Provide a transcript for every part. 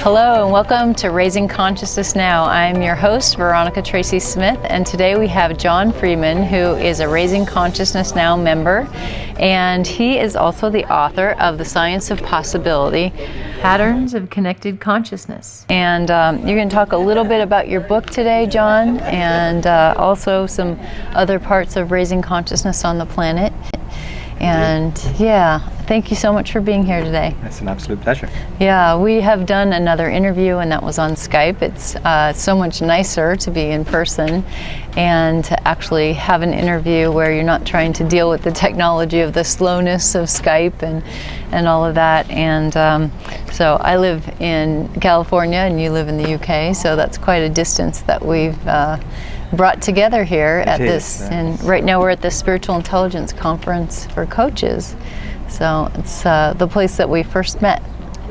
Hello and welcome to Raising Consciousness Now. I'm your host, Veronica Tracy Smith, and today we have John Freeman, who is a Raising Consciousness Now member, and he is also the author of The Science of Possibility, Patterns of Connected Consciousness. And you're going to talk a little bit about your book today, John, and also some other parts of raising consciousness on the planet. And yeah, thank you so much for being here today. It's an absolute pleasure. Yeah, we have done another interview and that was on Skype. It's so much nicer to be in person and to actually have an interview where you're not trying to deal with the technology of the slowness of Skype and all of that. And so I live in California and you live in the UK, so that's quite a distance that we've brought together here at this, and right now we're at the Spiritual Intelligence Conference for Coaches. So it's the place that we first met.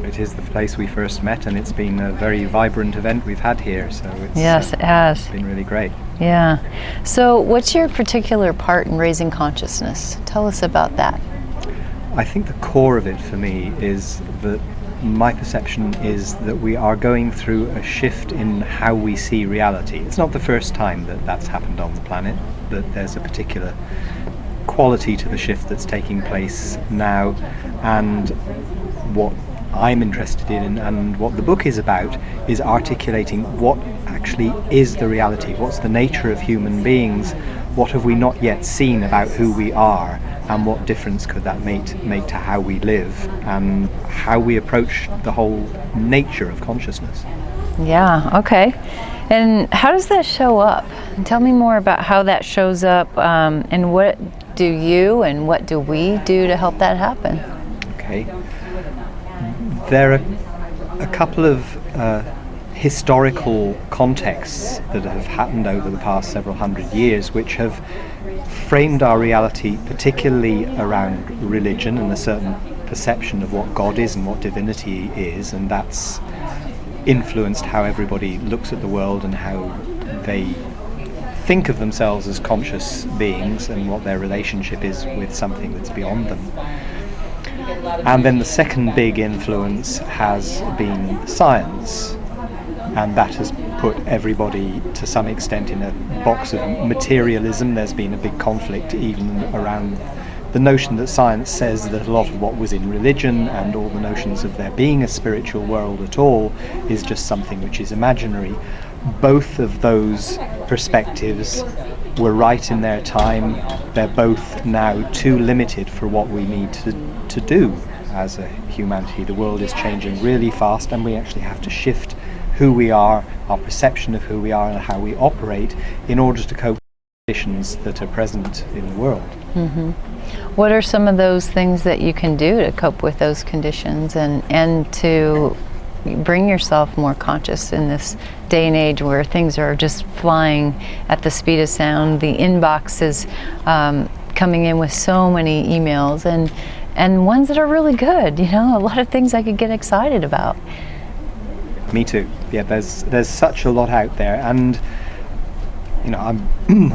It is the place we first met, and it's been a very vibrant event we've had here. So it's, yes, it has. It's been really great. Yeah. So what's your particular part in raising consciousness? Tell us about that. I think the core of it for me is that my perception is that we are going through a shift in how we see reality. It's not the first time that that's happened on the planet, but there's a particular quality to the shift that's taking place now. And what I'm interested in and what the book is about is articulating what actually is the reality, what's the nature of human beings, what have we not yet seen about who we are, and what difference could that make to how we live and how we approach the whole nature of consciousness. Yeah, okay. And how does that show up? Tell me more about how that shows up, and what do you and what do we do to help that happen? Okay. There are a couple of historical contexts that have happened over the past several hundred years which have framed our reality, particularly around religion and a certain perception of what God is and what divinity is, and that's influenced how everybody looks at the world and how they think of themselves as conscious beings and what their relationship is with something that's beyond them. And then the second big influence has been science, and that has put everybody to some extent in a box of materialism. There's been a big conflict even around the notion that science says that a lot of what was in religion and all the notions of there being a spiritual world at all is just something which is imaginary. Both of those perspectives were right in their time. They're both now too limited for what we need to do as a humanity. The world is changing really fast, and we actually have to shift who we are, our perception of who we are and how we operate in order to cope with conditions that are present in the world. Mm-hmm. What are some of those things that you can do to cope with those conditions and to bring yourself more conscious in this day and age where things are just flying at the speed of sound? The inbox is coming in with so many emails and ones that are really good, you know, a lot of things I could get excited about. Me too. Yeah, there's such a lot out there, and you know,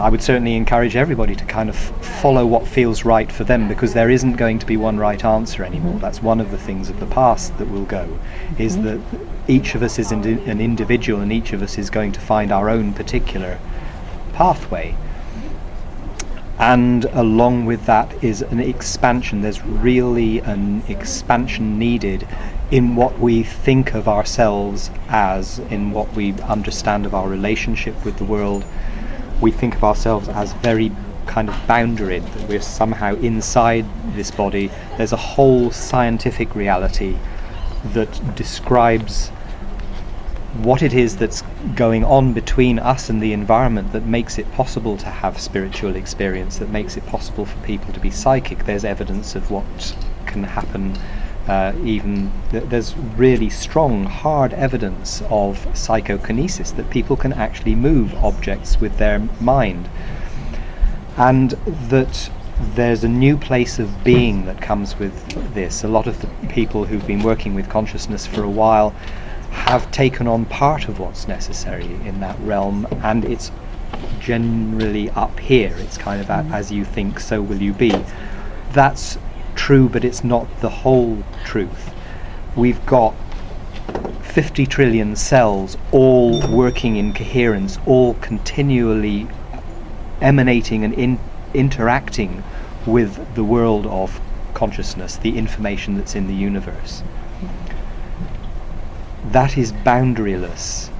I would certainly encourage everybody to kind of follow what feels right for them, because there isn't going to be one right answer anymore. Mm-hmm. That's one of the things of the past that will go, is that each of us is an individual, and each of us is going to find our own particular pathway. And along with that is an expansion. There's really an expansion needed in what we think of ourselves as, in what we understand of our relationship with the world. We think of ourselves as very kind of boundaried, that we're somehow inside this body. There's a whole scientific reality that describes what it is that's going on between us and the environment that makes it possible to have spiritual experience, that makes it possible for people to be psychic. There's evidence of what can happen. There's really strong, hard evidence of psychokinesis, that people can actually move objects with their mind, and that there's a new place of being that comes with this. A lot of the people who've been working with consciousness for a while have taken on part of what's necessary in that realm, and it's generally up here. It's kind of as you think, so will you be. That's true, but it's not the whole truth. We've got 50 trillion cells all working in coherence, all continually emanating and interacting with the world of consciousness, the information that's in the universe. That is boundaryless.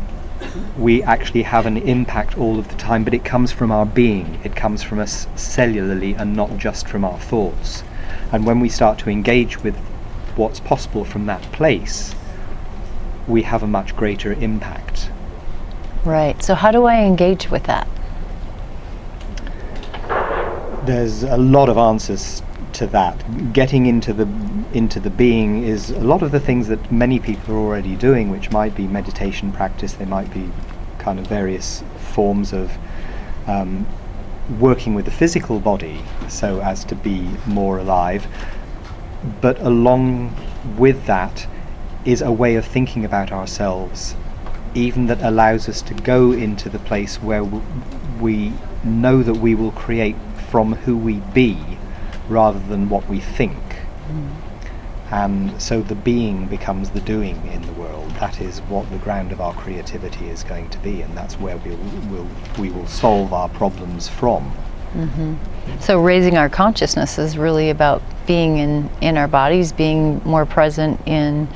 We actually have an impact all of the time, but it comes from our being. It comes from us cellularly and not just from our thoughts. And when we start to engage with what's possible from that place, we have a much greater impact. Right. So how do I engage with that? There's a lot of answers to that. Getting into the being is a lot of the things that many people are already doing, which might be meditation practice, they might be kind of various forms of working with the physical body so as to be more alive. But along with that is a way of thinking about ourselves, even that allows us to go into the place where we know that we will create from who we be rather than what we think. And so the being becomes the doing in the world. That is what the ground of our creativity is going to be, and that's where we will solve our problems from. So raising our consciousness is really about being in our bodies, being more present in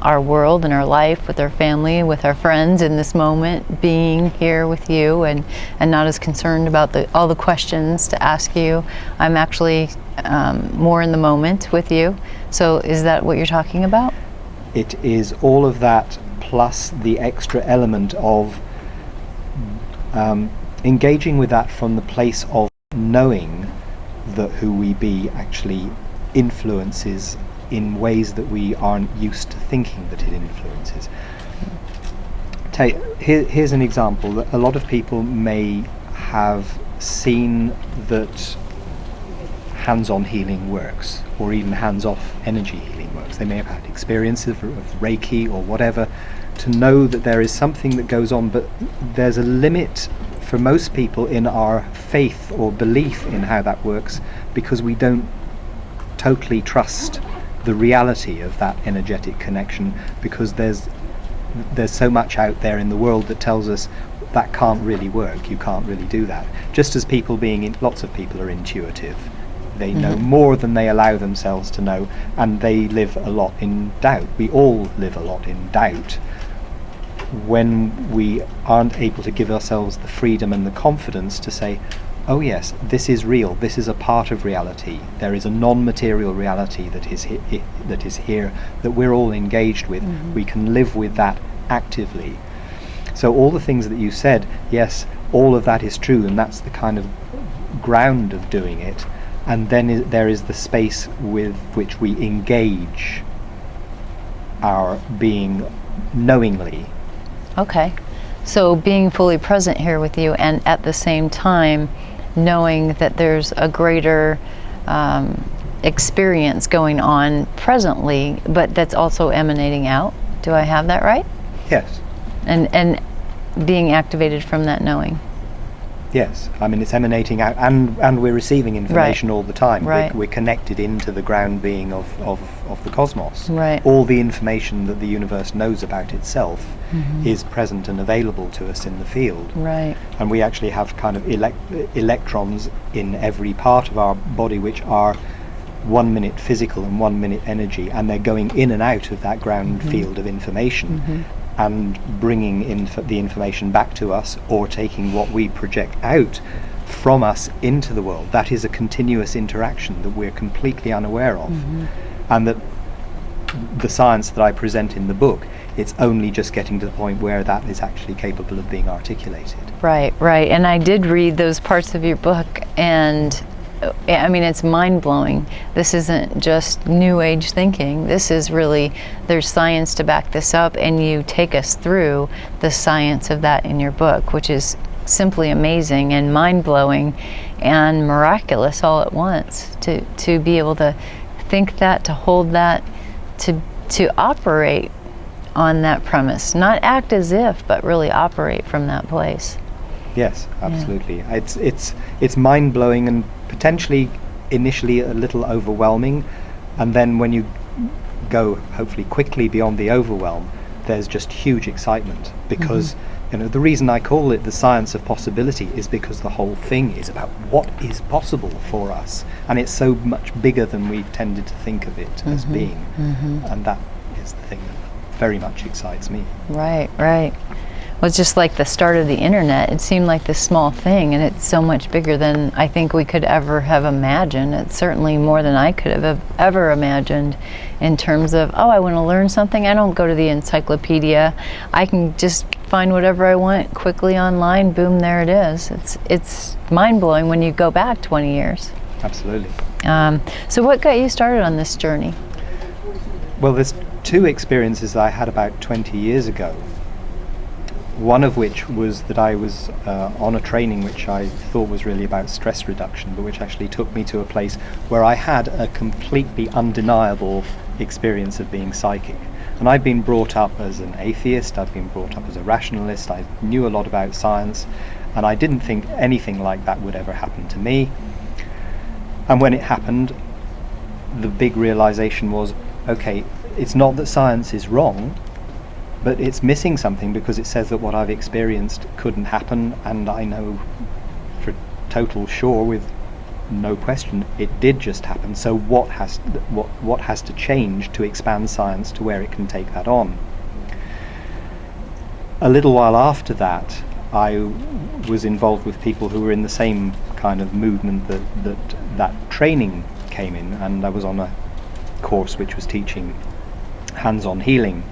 our world and our life, with our family, with our friends in this moment, being here with you and not as concerned about all the questions to ask you. I'm actually more in the moment with you. So is that what you're talking about? It is all of that plus the extra element of engaging with that from the place of knowing that who we be actually influences in ways that we aren't used to thinking that it influences. Here's an example that a lot of people may have seen that hands-on healing works, or even hands-off energy healing works. They may have had experiences of Reiki or whatever to know that there is something that goes on, but there's a limit for most people in our faith or belief in how that works, because we don't totally trust the reality of that energetic connection, because there's so much out there in the world that tells us that can't really work, you can't really do that. Just as lots of people are intuitive. They know more than they allow themselves to know, and they live a lot in doubt. We all live a lot in doubt when we aren't able to give ourselves the freedom and the confidence to say, oh yes, this is real, this is a part of reality, there is a non-material reality that is here, that we're all engaged with. We can live with that actively. So all the things that you said, yes, all of that is true, and that's the kind of ground of doing it. And then there is the space with which we engage our being knowingly. Okay. So being fully present here with you, and at the same time knowing that there's a greater experience going on presently, but that's also emanating out. Do I have that right? Yes. And being activated from that knowing. Yes, I mean it's emanating out, and we're receiving information all the time. Right. We're connected into the ground being of the cosmos. Right. All the information that the universe knows about itself is present and available to us in the field. Right. And we actually have kind of electrons in every part of our body, which are 1 minute physical and 1 minute energy, and they're going in and out of that ground field of information. And bringing the information back to us, or taking what we project out from us into the world. That is a continuous interaction that we're completely unaware of. And that the science that I present in the book, it's only just getting to the point where that is actually capable of being articulated. Right, right. And I did read those parts of your book, and I mean, it's mind-blowing. This isn't just New Age thinking. This is really, there's science to back this up, and you take us through the science of that in your book, which is simply amazing and mind-blowing and miraculous all at once. To be able to think that, to hold that, to operate on that premise. Not act as if, but really operate from that place. Yes, absolutely. Yeah. It's mind-blowing and potentially initially a little overwhelming, and then when you go hopefully quickly beyond the overwhelm, there's just huge excitement, because the reason I call it the science of possibility is because the whole thing is about what is possible for us, and it's so much bigger than we've tended to think of it as being, and that is the thing that very much excites me. Right. Well, it's just like the start of the internet. It seemed like this small thing, and it's so much bigger than I think we could ever have imagined. It's certainly more than I could have ever imagined in terms of, I want to learn something. I don't go to the encyclopedia. I can just find whatever I want quickly online. Boom, there it is. It's mind-blowing when you go back 20 years. Absolutely. So what got you started on this journey? Well, there's two experiences I had about 20 years ago. One of which was that I was on a training which I thought was really about stress reduction, but which actually took me to a place where I had a completely undeniable experience of being psychic. And I'd been brought up as an atheist, I'd been brought up as a rationalist, I knew a lot about science, and I didn't think anything like that would ever happen to me. And when it happened, the big realization was, okay, it's not that science is wrong, but it's missing something, because it says that what I've experienced couldn't happen, and I know for total sure, with no question, it did just happen. So what has to change to expand science to where it can take that on? A little while after that, I was involved with people who were in the same kind of movement that training came in, and I was on a course which was teaching hands-on healing.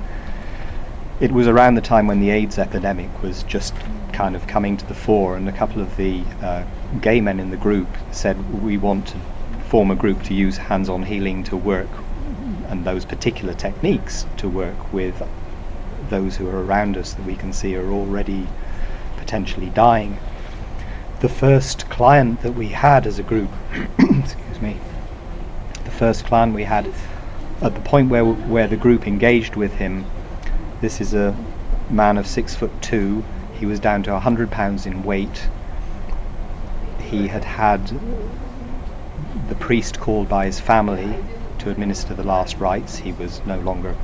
It was around the time when the AIDS epidemic was just kind of coming to the fore, and a couple of the gay men in the group said, we want to form a group to use hands-on healing to work, and those particular techniques to work with those who are around us that we can see are already potentially dying. The first client that we had as a group, excuse me, the first client we had, at the point where the group engaged with him, this is a man of 6'2". He was down to 100 pounds in weight. He had had the priest called by his family to administer the last rites. He was no longer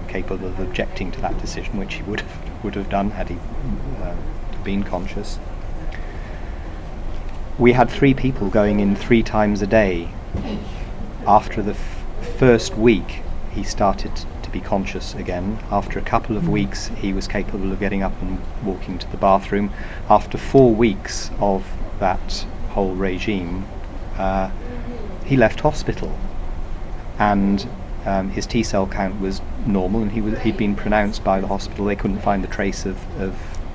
capable of objecting to that decision, which he would have done had he been conscious. We had 3 people going in 3 times a day. After the first week, he started to be conscious again. After a couple of weeks, he was capable of getting up and walking to the bathroom. After 4 weeks of that whole regime, he left hospital, and his T-cell count was normal, and he'd been pronounced by the hospital they couldn't find a trace of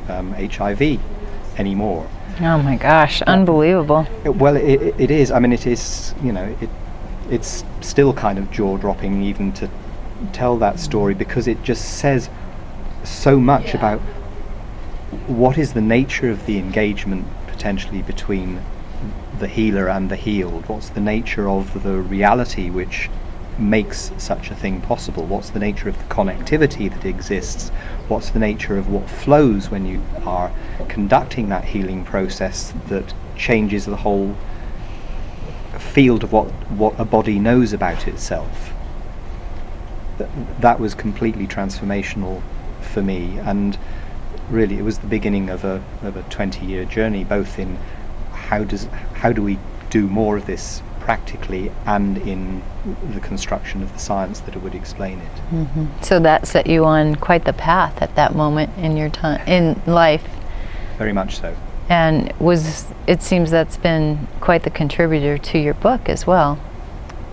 HIV anymore. Oh my gosh, unbelievable. Well, it is. I mean, it is, it's still kind of jaw-dropping even to tell that story, because it just says so much about what is the nature of the engagement potentially between the healer and the healed. What's the nature of the reality which makes such a thing possible? What's the nature of the connectivity that exists? What's the nature of what flows when you are conducting that healing process that changes the whole field of what a body knows about itself? That was completely transformational for me, and really it was the beginning of a 20-year journey, both in how do we do more of this practically, and in the construction of the science that it would explain it. Mm-hmm. So that set you on quite the path at that moment in your time in life. Very much so. And it seems that's been quite the contributor to your book as well.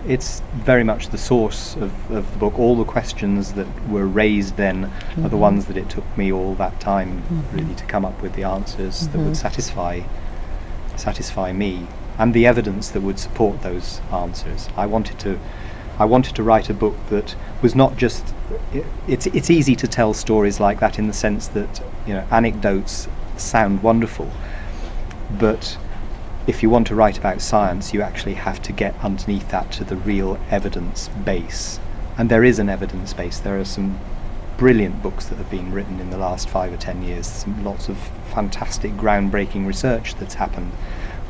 It's very much the source of the book. All the questions that were raised then are the ones that it took me all that time really to come up with the answers that would satisfy me, and the evidence that would support those answers. I wanted to write a book that was not just. It's easy to tell stories like that in the sense that anecdotes sound wonderful, but if you want to write about science, you actually have to get underneath that to the real evidence base. And there is an evidence base. There are some brilliant books that have been written in the last 5 or 10 years, lots of fantastic groundbreaking research that's happened,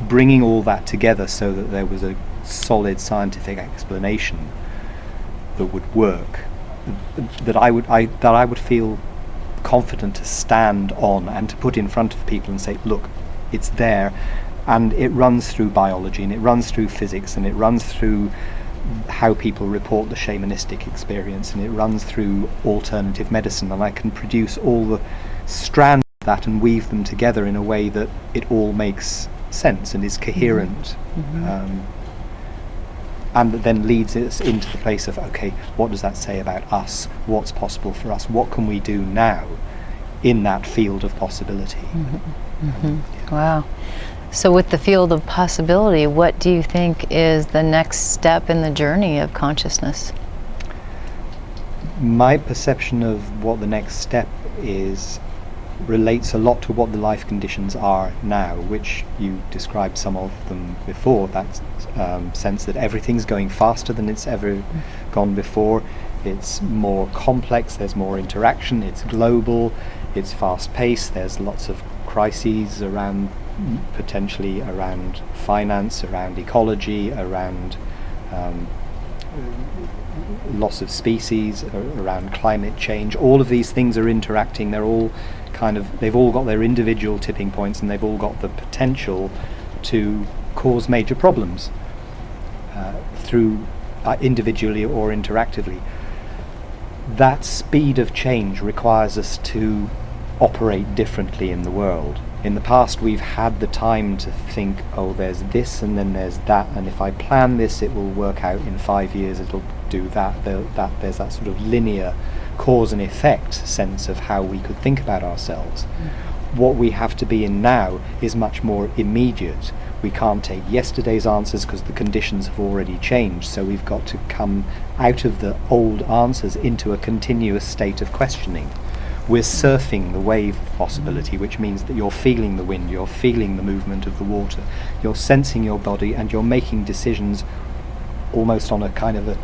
bringing all that together so that there was a solid scientific explanation that would work. that I would feel confident to stand on and to put in front of people and say, look, it's there, and it runs through biology, and it runs through physics, and it runs through how people report the shamanistic experience, and it runs through alternative medicine, and I can produce all the strands of that and weave them together in a way that it all makes sense and is coherent. And that then leads us into the place of, okay, what does that say about us? What's possible for us? What can we do now in that field of possibility? Wow. So with the field of possibility, what do you think is the next step in the journey of consciousness? My perception of what the next step is relates a lot to what the life conditions are now, which you described some of them before, that sense that everything's going faster than it's ever gone before. It's more complex, there's more interaction, it's global, it's fast-paced, there's lots of crises around, potentially around finance, around ecology, around loss of species, around climate change. All of these things are interacting. They're all they've all got their individual tipping points, and they've all got the potential to cause major problems through individually or interactively. That speed of change requires us to operate differently in the world. In the past, we've had the time to think, oh, there's this and then there's that, and if I plan this, it will work out in 5 years, it'll do that. There's that sort of linear cause and effect sense of how we could think about ourselves. What we have to be in now is much more immediate. We can't take yesterday's answers because the conditions have already changed, so we've got to come out of the old answers into a continuous state of questioning. We're surfing the wave of possibility, which means that you're feeling the wind, you're feeling the movement of the water, you're sensing your body, and you're making decisions almost on a kind of a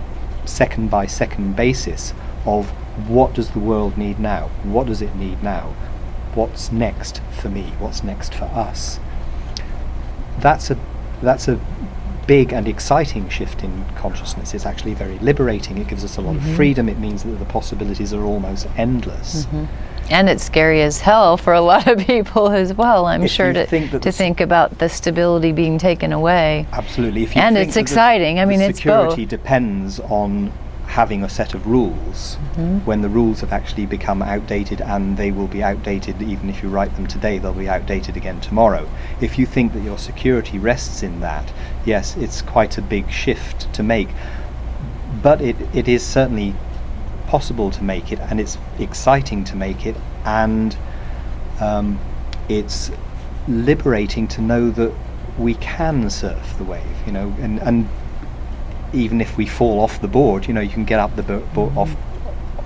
second by second basis of what does the world need now? What does it need now? What's next for me? What's next for us? That's a big and exciting shift in consciousness. It's actually very liberating. It gives us a lot of freedom. It means that the possibilities are almost endless. And it's scary as hell for a lot of people as well, I'm sure, to think about the stability being taken away. Absolutely. If you and think it's exciting. I mean, it's both. Security depends on having a set of rules. When the rules have actually become outdated, and they will be outdated even if you write them today, they'll be outdated again tomorrow. If you think that your security rests in that, yes, it's quite a big shift to make, but it is certainly possible to make it, and it's exciting to make it, and it's liberating to know that we can surf the wave, and even if we fall off the board, you can get up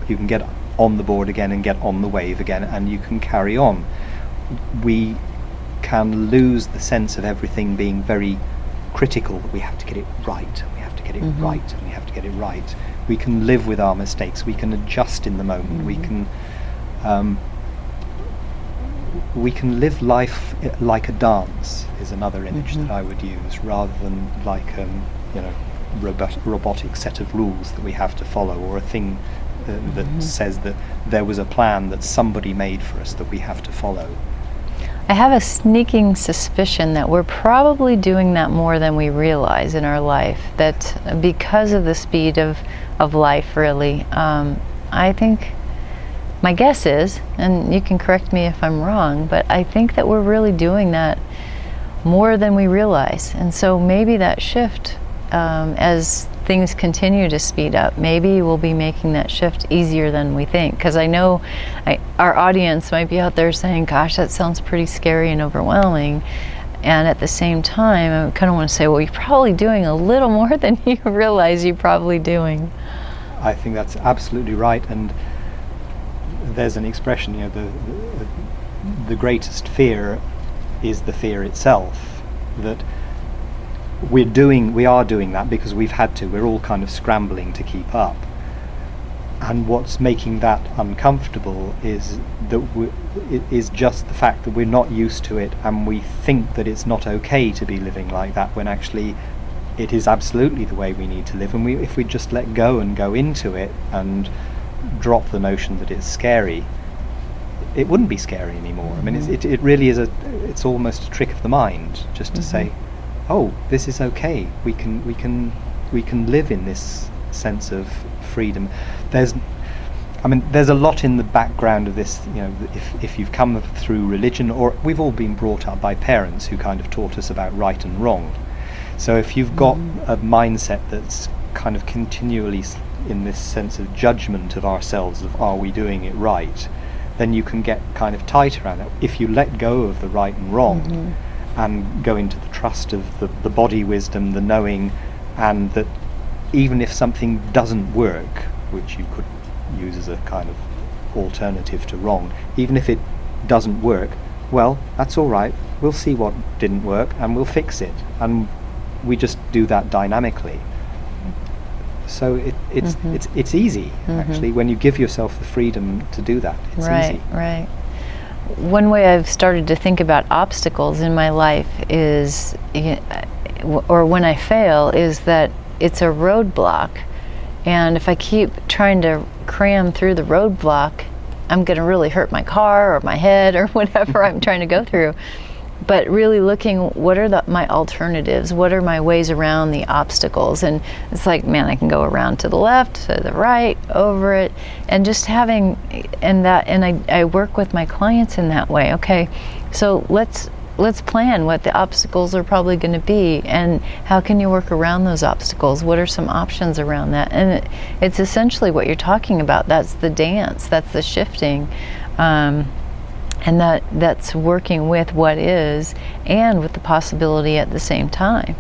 you can get on the board again and get on the wave again, and you can carry on. We can lose the sense of everything being very critical, that we have to get it right, and we have to get it right, and we have to get it right. We can live with our mistakes, we can adjust in the moment, we can live life like a dance, is another image that I would use, rather than like robotic set of rules that we have to follow, or a thing that says that there was a plan that somebody made for us that we have to follow. I have a sneaking suspicion that we're probably doing that more than we realize in our life, that because of the speed of life, really. I think, my guess is, and you can correct me if I'm wrong, but I think that we're really doing that more than we realize. And so maybe that shift, as things continue to speed up, maybe we'll be making that shift easier than we think. Because I know our audience might be out there saying, gosh, that sounds pretty scary and overwhelming. And at the same time, I kind of want to say, well, you're probably doing a little more than you realize you're probably doing. I think that's absolutely right. And there's an expression, the greatest fear is the fear itself. That we are doing that because we've had to. We're all kind of scrambling to keep up. And what's making that uncomfortable is just the fact that we're not used to it, and we think that it's not okay to be living like that, when actually it is absolutely the way we need to live. And if we just let go and go into it and drop the notion that it's scary, it wouldn't be scary anymore. I mean, it really is it's almost a trick of the mind just to say, oh, this is okay. We can live in this sense of freedom. There's a lot in the background of this, if you've come through religion, or we've all been brought up by parents who kind of taught us about right and wrong. So if you've got a mindset that's kind of continually in this sense of judgment of ourselves, of are we doing it right, then you can get kind of tight around that. If you let go of the right and wrong and go into the trust of the body wisdom, the knowing, and that even if something doesn't work, which you could use as a kind of alternative to wrong, even if it doesn't work, well, that's all right, we'll see what didn't work and we'll fix it, and we just do that dynamically. So it's easy, actually, when you give yourself the freedom to do that. It's easy. Right. One way I've started to think about obstacles in my life is, or when I fail, is that it's a roadblock. And if I keep trying to cram through the roadblock, I'm going to really hurt my car or my head or whatever I'm trying to go through. But really looking, what are my alternatives? What are my ways around the obstacles? And it's like, man, I can go around to the left, to the right, over it, and just having, and I work with my clients in that way. Okay, so let's plan what the obstacles are probably going to be, and how can you work around those obstacles? What are some options around that? And it's essentially what you're talking about. That's the dance. That's the shifting. And that's working with what is and with the possibility at the same time.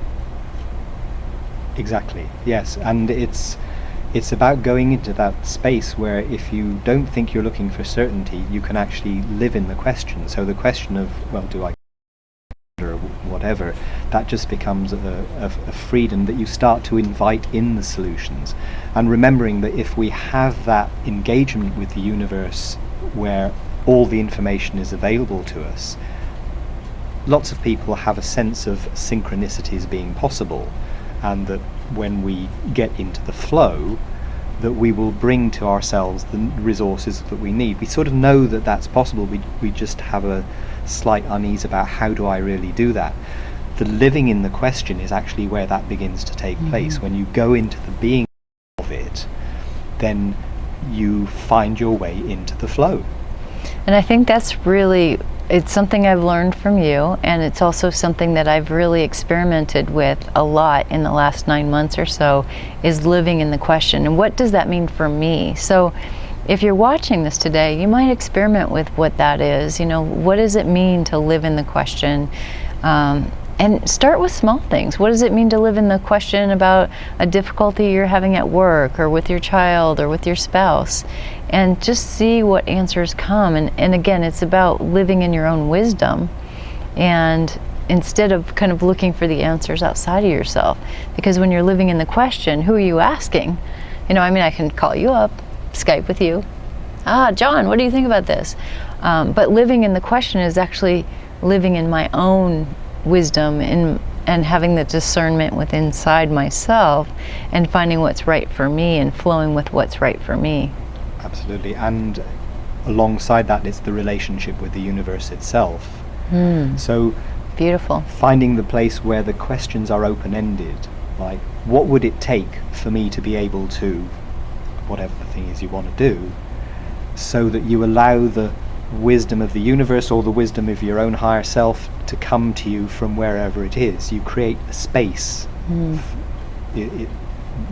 Exactly, yes. And it's about going into that space where if you don't think you're looking for certainty, you can actually live in the question. So the question of, well, do I or whatever, that just becomes a freedom that you start to invite in the solutions. And remembering that if we have that engagement with the universe where all the information is available to us, lots of people have a sense of synchronicities being possible, and that when we get into the flow, that we will bring to ourselves the resources that we need. We sort of know that that's possible, we just have a slight unease about how do I really do that. The living in the question is actually where that begins to take place. When you go into the being of it, then you find your way into the flow. And I think that's really, it's something I've learned from you, and it's also something that I've really experimented with a lot in the last 9 months or so, is living in the question. And what does that mean for me? So if you're watching this today, you might experiment with what that is. What does it mean to live in the question? And start with small things. What does it mean to live in the question about a difficulty you're having at work or with your child or with your spouse? And just see what answers come. And again, it's about living in your own wisdom, and instead of kind of looking for the answers outside of yourself. Because when you're living in the question, who are you asking? I can call you up, Skype with you. John, what do you think about this? But living in the question is actually living in my own wisdom and having the discernment within inside myself and finding what's right for me and flowing with what's right for me. Absolutely. And alongside that, it's the relationship with the universe itself. So beautiful. Finding the place where the questions are open-ended, like what would it take for me to be able to, whatever the thing is you want to do, so that you allow the wisdom of the universe or the wisdom of your own higher self to come to you from wherever it is. You create a space.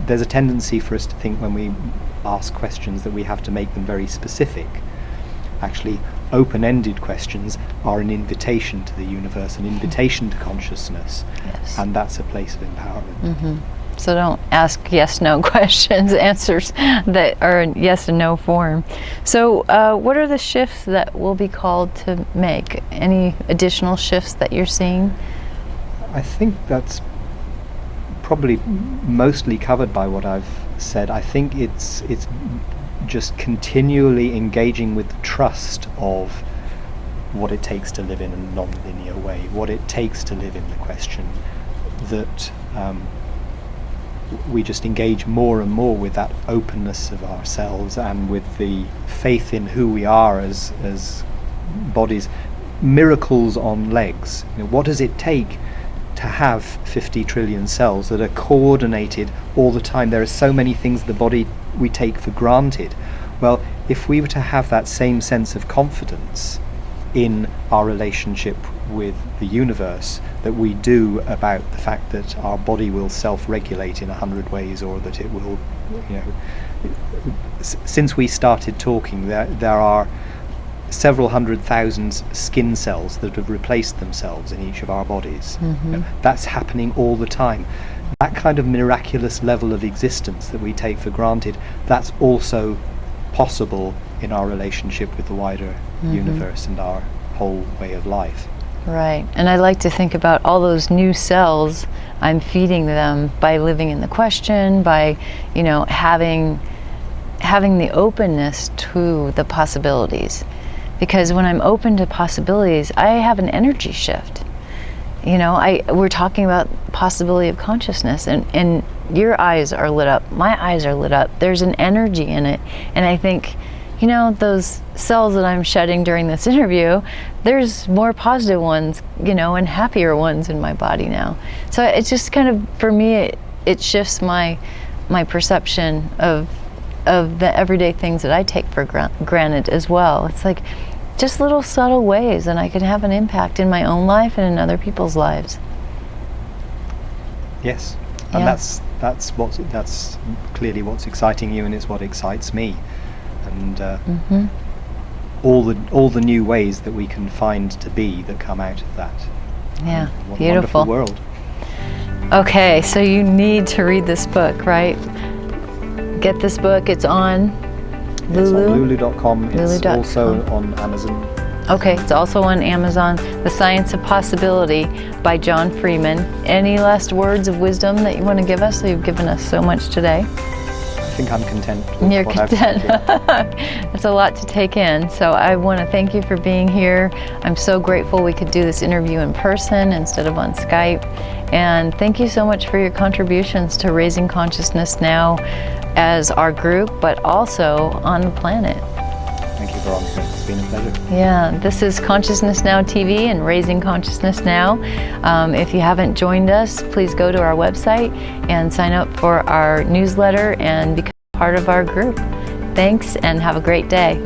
There's a tendency for us to think when we ask questions that we have to make them very specific. Actually, open-ended questions are an invitation to the universe, an invitation to consciousness. Yes. And that's a place of empowerment. So don't ask yes/no questions, answers that are in yes and no form. So what are the shifts that we'll be called to make? Any additional shifts that you're seeing? I think that's probably mostly covered by what I've said. I think it's just continually engaging with the trust of what it takes to live in a non-linear way, what it takes to live in the question, that we just engage more and more with that openness of ourselves and with the faith in who we are as bodies. Miracles on legs. What does it take to have 50 trillion cells that are coordinated all the time? There are so many things in the body we take for granted. Well, if we were to have that same sense of confidence in our relationship with the universe that we do about the fact that our body will self-regulate in 100 ways, or that it will, since we started talking, there are several 100,000 skin cells that have replaced themselves in each of our bodies. That's happening all the time. That kind of miraculous level of existence that we take for granted, that's also possible in our relationship with the wider universe and our whole way of life. Right. And I like to think about all those new cells, I'm feeding them by living in the question, by, having the openness to the possibilities. Because when I'm open to possibilities, I have an energy shift. We're talking about possibility of consciousness, and your eyes are lit up, my eyes are lit up. There's an energy in it. And I think, those cells that I'm shedding during this interview, there's more positive ones, and happier ones in my body now. So it's just kind of, for me, it shifts my perception of the everyday things that I take for granted as well. It's like just little subtle ways, and I can have an impact in my own life and in other people's lives. Yes, and that's clearly what's exciting you, and it's what excites me, and all the new ways that we can find to be that come out of that. Yeah, what beautiful. A wonderful world. Okay, so you need to read this book, right? Get this book. It's on Lulu. It's on lulu.com. It's Lulu.com. also on Amazon. Okay, it's also on Amazon. The Science of Possibility by John Freeman. Any last words of wisdom that you want to give us? You've given us so much today. I think I'm content with You're what content. I've said. That's a lot to take in. So I want to thank you for being here. I'm so grateful we could do this interview in person instead of on Skype. And thank you so much for your contributions to Raising Consciousness Now as our group, but also on the planet. Thank you, Veronica. It's been a pleasure. Yeah, this is Consciousness Now TV and Raising Consciousness Now. If you haven't joined us, please go to our website and sign up for our newsletter and become part of our group. Thanks, and have a great day.